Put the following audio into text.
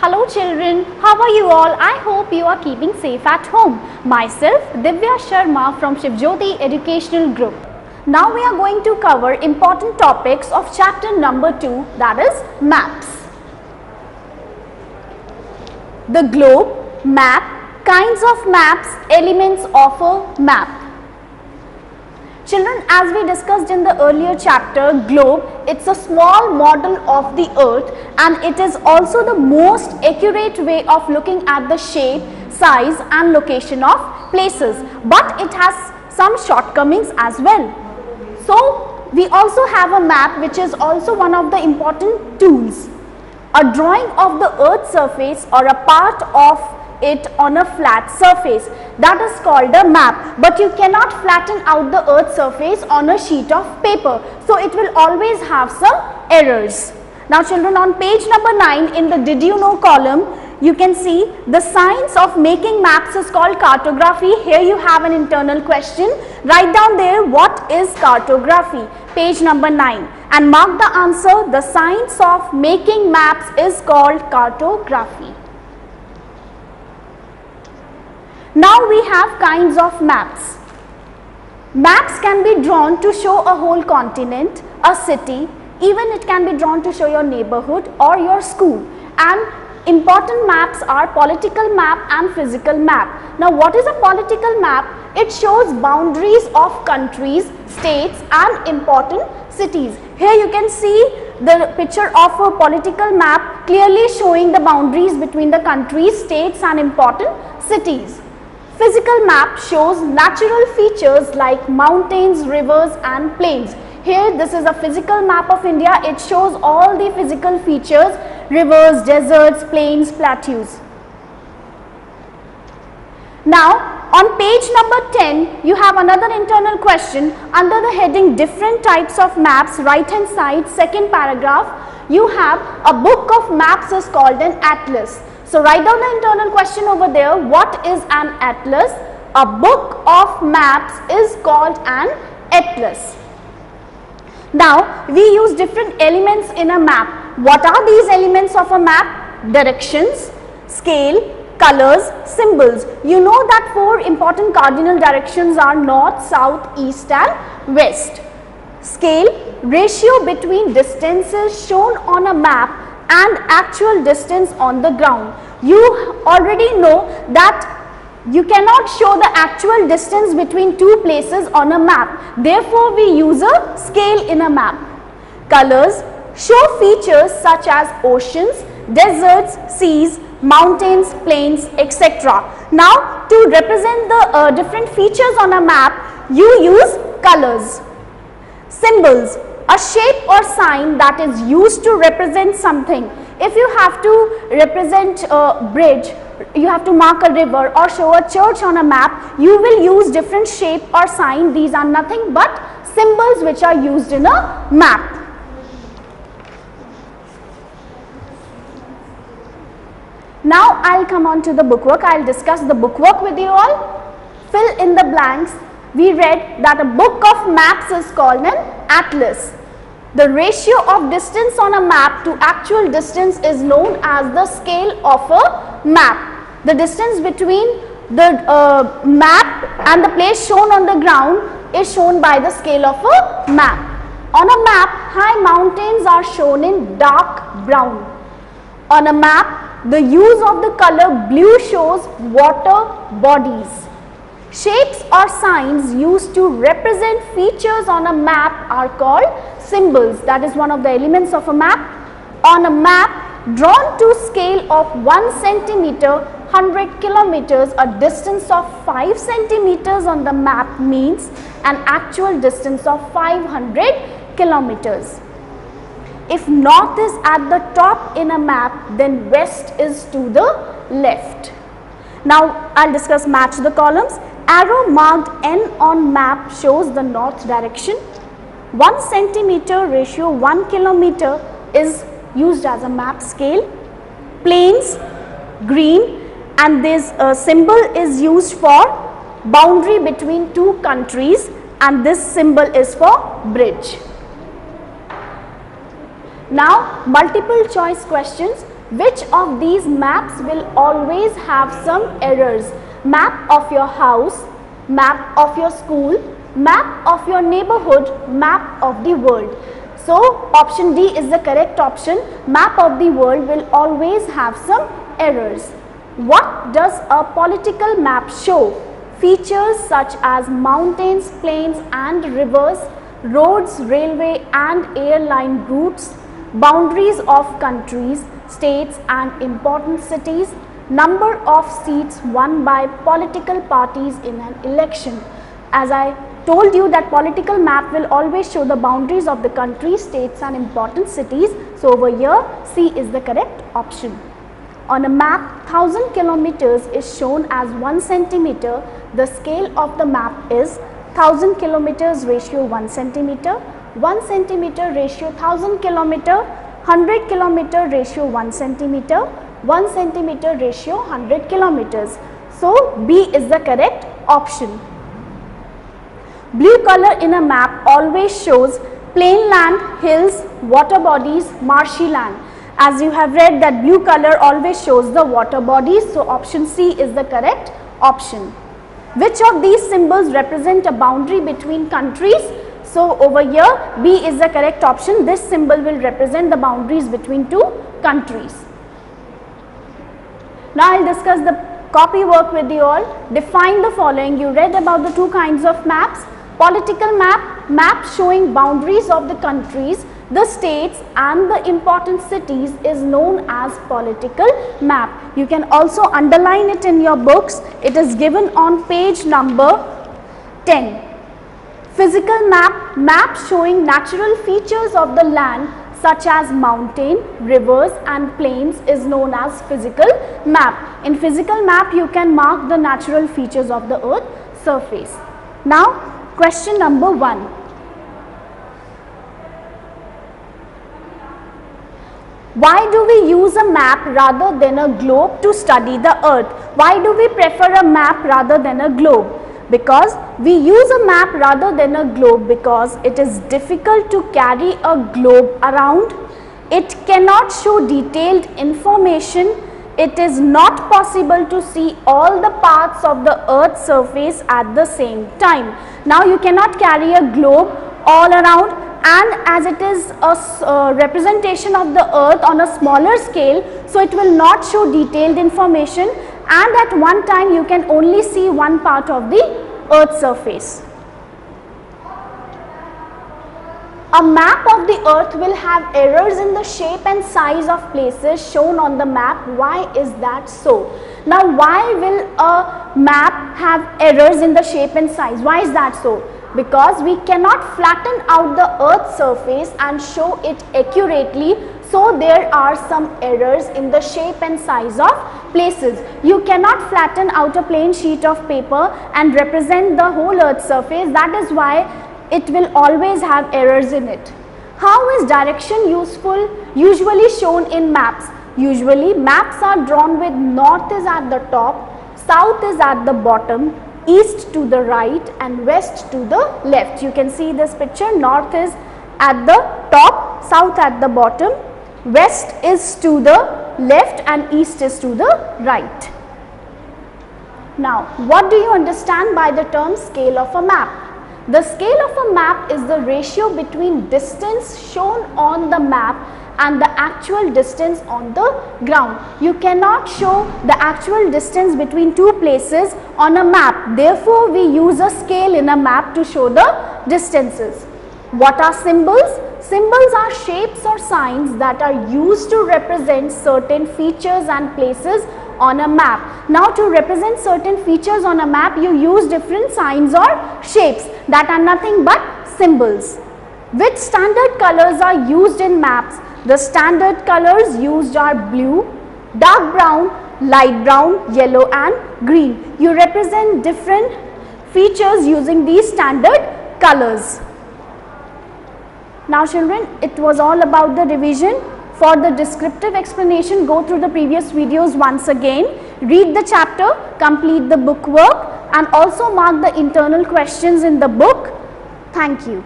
Hello children, how are you all? I hope you are keeping safe at home. Myself Divya Sharma from Shivjyoti Educational Group. Now we are going to cover important topics of chapter number 2, that is maps. The globe, map, kinds of maps, elements of a map. Children, as we discussed in the earlier chapter, globe, it's a small model of the earth and it is also the most accurate way of looking at the shape, size and location of places, but it has some shortcomings as well. So, we also have a map which is also one of the important tools. A drawing of the earth's surface or a part of it on a flat surface, that is called a map, but you cannot flatten out the earth's surface on a sheet of paper, so it will always have some errors. Now children, on page number 9 in the did you know column, you can see the science of making maps is called cartography. Here you have an internal question. Write down there what is cartography, page number 9, and mark the answer. The science of making maps is called cartography. Now we have kinds of maps. Maps can be drawn to show a whole continent, a city, even it can be drawn to show your neighborhood or your school. And important maps are political map and physical map. Now what is a political map? It shows boundaries of countries, states and important cities. Here you can see the picture of a political map clearly showing the boundaries between the countries, states and important cities. Physical map shows natural features like mountains, rivers and plains. Here this is a physical map of India. It shows all the physical features, rivers, deserts, plains, plateaus. Now on page number 10 you have another internal question under the heading different types of maps, right hand side, second paragraph. You have a book of maps is called an atlas. So write down the internal question over there. What is an atlas? A book of maps is called an atlas. Now we use different elements in a map. What are these elements of a map? Directions, scale, colors, symbols. You know that 4 important cardinal directions are north, south, east and west. Scale, ratio between distances shown on a map and actual distance on the ground. You already know that you cannot show the actual distance between two places on a map. Therefore, we use a scale in a map. Colors show features such as oceans, deserts, seas, mountains, plains, etc. Now, to represent the different features on a map, you use colors. Symbols, a shape or sign that is used to represent something. If you have to represent a bridge, you have to mark a river or show a church on a map, you will use different shape or sign. These are nothing but symbols which are used in a map. Now I'll come on to the bookwork. I'll discuss the bookwork with you all. Fill in the blanks. We read that a book of maps is called an atlas. The ratio of distance on a map to actual distance is known as the scale of a map. The distance between the map and the place shown on the ground is shown by the scale of a map. On a map, high mountains are shown in dark brown. On a map, the use of the color blue shows water bodies. Shapes or signs used to represent features on a map are called symbols. That is one of the elements of a map. On a map drawn to scale of 1 centimeter, 100 kilometers, a distance of 5 centimeters on the map means an actual distance of 500 kilometers. If north is at the top in a map, then west is to the left. Now I'll discuss match the columns. Arrow marked N on map shows the north direction. 1 centimeter ratio 1 kilometer is used as a map scale. Plains, green, and this symbol is used for boundary between two countries, and this symbol is for bridge. Now multiple choice questions. Which of these maps will always have some errors? Map of your house, map of your school, map of your neighborhood, map of the world. So option D is the correct option. Map of the world will always have some errors. What does a political map show? Features such as mountains, plains and rivers, roads, railway and airline routes, boundaries of countries, states and important cities, number of seats won by political parties in an election. As I told you that political map will always show the boundaries of the country, states and important cities. So over here C is the correct option. On a map, 1000 kilometers is shown as 1 centimeter. The scale of the map is 1000 kilometers ratio 1 centimeter, 1 centimeter ratio 1000 kilometer, 100 kilometer ratio 1 centimeter, 1 centimeter ratio 100 kilometers. So B is the correct option. Blue color in a map always shows plain land, hills, water bodies, marshy land. As you have read that blue color always shows the water bodies, so option C is the correct option. Which of these symbols represent a boundary between countries? So over here B is the correct option. This symbol will represent the boundaries between two countries. Now I will discuss the copy work with you all. Define the following. You read about the two kinds of maps. Political map, map showing boundaries of the countries, the states and the important cities is known as political map. You can also underline it in your books. It is given on page number 10. Physical map, map showing natural features of the land such as mountain, rivers and plains is known as physical map. In physical map you can mark the natural features of the earth surface. Now question number 1. Why do we use a map rather than a globe to study the earth? Why do we prefer a map rather than a globe? Because we use a map rather than a globe because it is difficult to carry a globe around. It cannot show detailed information. It is not possible to see all the parts of the earth's surface at the same time. Now you cannot carry a globe all around, and as it is a representation of the earth on a smaller scale, so it will not show detailed information, and at one time you can only see one part of the earth's surface. A map of the earth will have errors in the shape and size of places shown on the map. Why is that so? Now why will a map have errors in the shape and size? Why is that so? Because we cannot flatten out the earth's surface and show it accurately, so there are some errors in the shape and size of places. You cannot flatten out a plain sheet of paper and represent the whole earth's surface. That is why it will always have errors in it. How is direction usually shown in maps? Usually maps are drawn with north is at the top, south is at the bottom, east to the right and west to the left. You can see this picture. North is at the top, south at the bottom, west is to the left and east is to the right. Now what do you understand by the term scale of a map? The scale of a map is the ratio between distance shown on the map and the actual distance on the ground. You cannot show the actual distance between two places on a map. Therefore, we use a scale in a map to show the distances. What are symbols? Symbols are shapes or signs that are used to represent certain features and places on a map. Now to represent certain features on a map, you use different signs or shapes that are nothing but symbols. Which standard colors are used in maps? The standard colors used are blue, dark brown, light brown, yellow and green. You represent different features using these standard colors. Now children, it was all about the revision. For the descriptive explanation, go through the previous videos once again, read the chapter, complete the book work and also mark the internal questions in the book. Thank you.